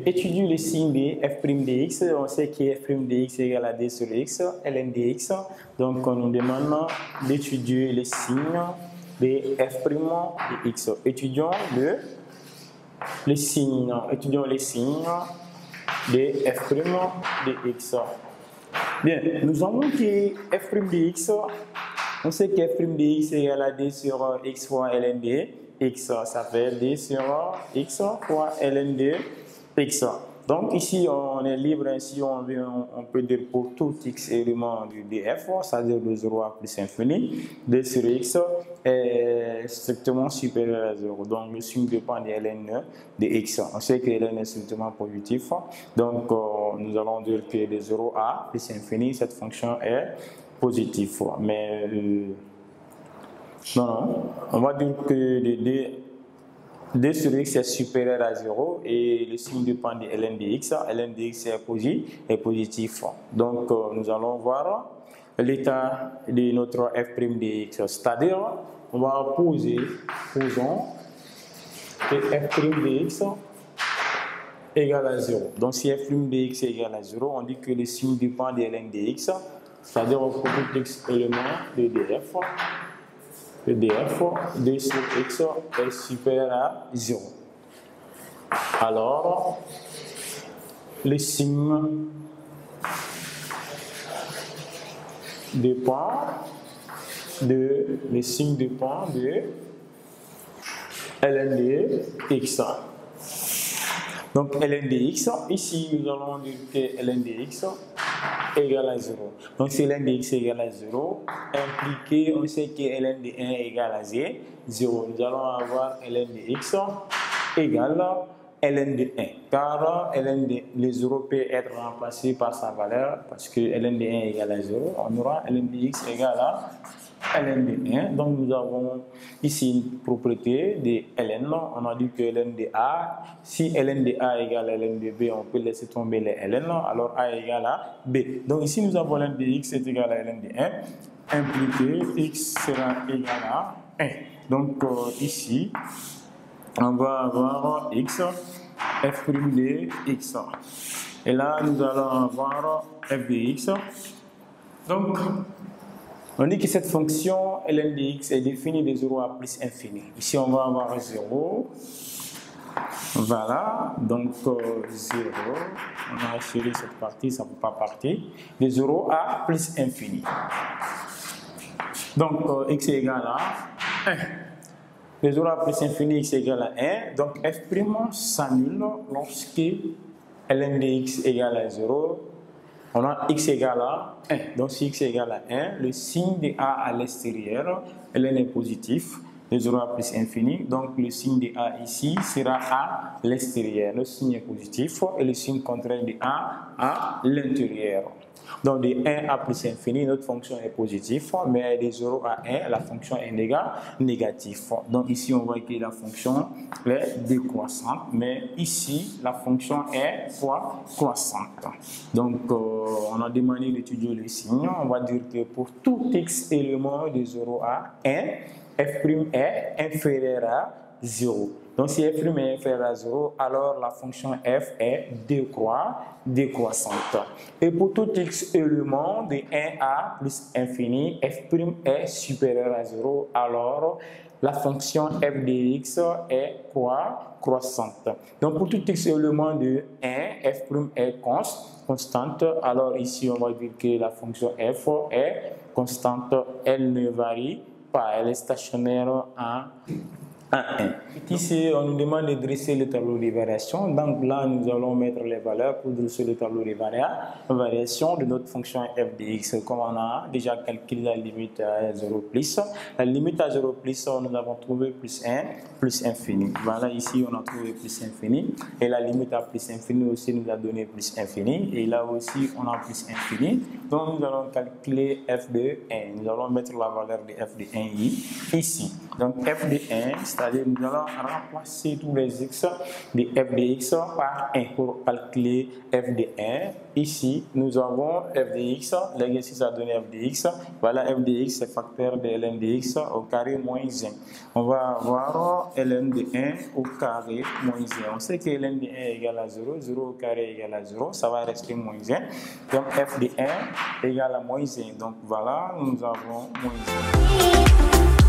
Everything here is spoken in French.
étudie le signe de f' de x. On sait que f' de x est égal à d sur x, ln de x. Donc, on nous demande d'étudier le signe de f' de x. Étudions le signe de f' de x. Bien, nous avons que f' de x, on sait que f' de x est égal à d sur x fois ln de x, ça fait d sur x fois ln de x. Donc ici on est libre, ainsi on peut dire pour tout x élément du df, c'est-à-dire de 0 à plus infini, d sur x est strictement supérieur à 0. Donc le signe dépend de ln de x. On sait que ln est strictement positif, donc nous allons dire que de 0 à plus infini, cette fonction est positive. Mais non, on va dire que d sur x est supérieur à 0 et le signe dépend de ln de x. ln de x est positif. Donc, nous allons voir l'état de notre f' de x. C'est-à-dire, on va posons que f' de x égale à 0. Donc, si f' de x est égal à 0, on dit que le signe dépend de ln de x. C'est-à-dire, pour tout x élément de df, d sur x est supérieur à 0. Alors, le signe dépend de ln de x. Donc, ln de x, ici, nous allons dire que ln de x égale à 0. Donc, si ln de x est égal à 0, impliqué, on sait que ln de 1 est égal à 0. Nous allons avoir ln de x égale ln de 1. Car le 0 peut être remplacé par sa valeur, parce que ln de 1 est égal à 0. On aura ln de x égale à ln de 1. Donc, nous avons ici une propriété de ln. On a dit que ln de a, si ln de a égale à ln de b, on peut laisser tomber les ln. Alors, a égale à b. Donc, ici, nous avons ln de x est égal à ln de 1. Impliqué, x sera égal à 1. Donc, ici, on va avoir x, f' de x. Et là, nous allons avoir f de x. Donc, on dit que cette fonction ln de x est définie de 0 à plus infini. Ici, on va avoir 0. Voilà. Donc, 0. On a assuré cette partie, ça ne peut pas partir. De 0 à plus infini. Donc, x est égal à 1. De 0 à plus infini, x est égal à 1. Donc, f' s'annule lorsque ln de x égale à 0. On a x égale à 1. Donc, si x égale à 1, le signe de a à l'extérieur, ln est positif, de 0 à plus infini. Donc, le signe de a ici sera à l'extérieur. Le signe est positif et le signe contraire de a à l'intérieur. Donc, de 1 à plus infini, notre fonction est positive, mais de 0 à 1, la fonction est négative. Donc, ici, on voit que la fonction est décroissante, mais ici, la fonction est croissante. Donc, on a demandé d'étudier le signe. On va dire que pour tout x élément de 0 à 1, f' est inférieur à 0. Donc, si f' est inférieur à 0, alors la fonction f est décroissante. Et pour tout x élément de 1 à plus infini, f' est supérieur à 0, alors la fonction f de x est croissante. Donc, pour tout x élément de 1, f' est constante. Alors, ici, on va dire que la fonction f est constante. Elle ne varie pas, elle est stationnaire à 1. Ici, on nous demande de dresser le tableau de variation. Donc là, nous allons mettre les valeurs pour dresser le tableau de variation de notre fonction f de x. Comme on a déjà calculé la limite à 0 plus. La limite à 0 plus, nous avons trouvé plus 1, plus infini. Voilà, ici, on a trouvé plus infini. Et la limite à plus infini aussi nous a donné plus infini. Et là aussi, on a plus infini. Donc, nous allons calculer f de 1. Nous allons mettre la valeur de f de 1 ici. Donc f de 1, c'est-à-dire nous allons remplacer tous les x de f de x par 1 pour calculer f de 1. Ici, nous avons f de x, l'exercice a donné f de x. Voilà, f de x, c'est facteur de ln de x au carré moins 1. On va avoir ln de 1 au carré moins 1. On sait que ln de 1 est égal à 0, 0 au carré est égal à 0, ça va rester moins 1. Donc f de 1 égale à moins 1. Donc voilà, nous avons moins 1.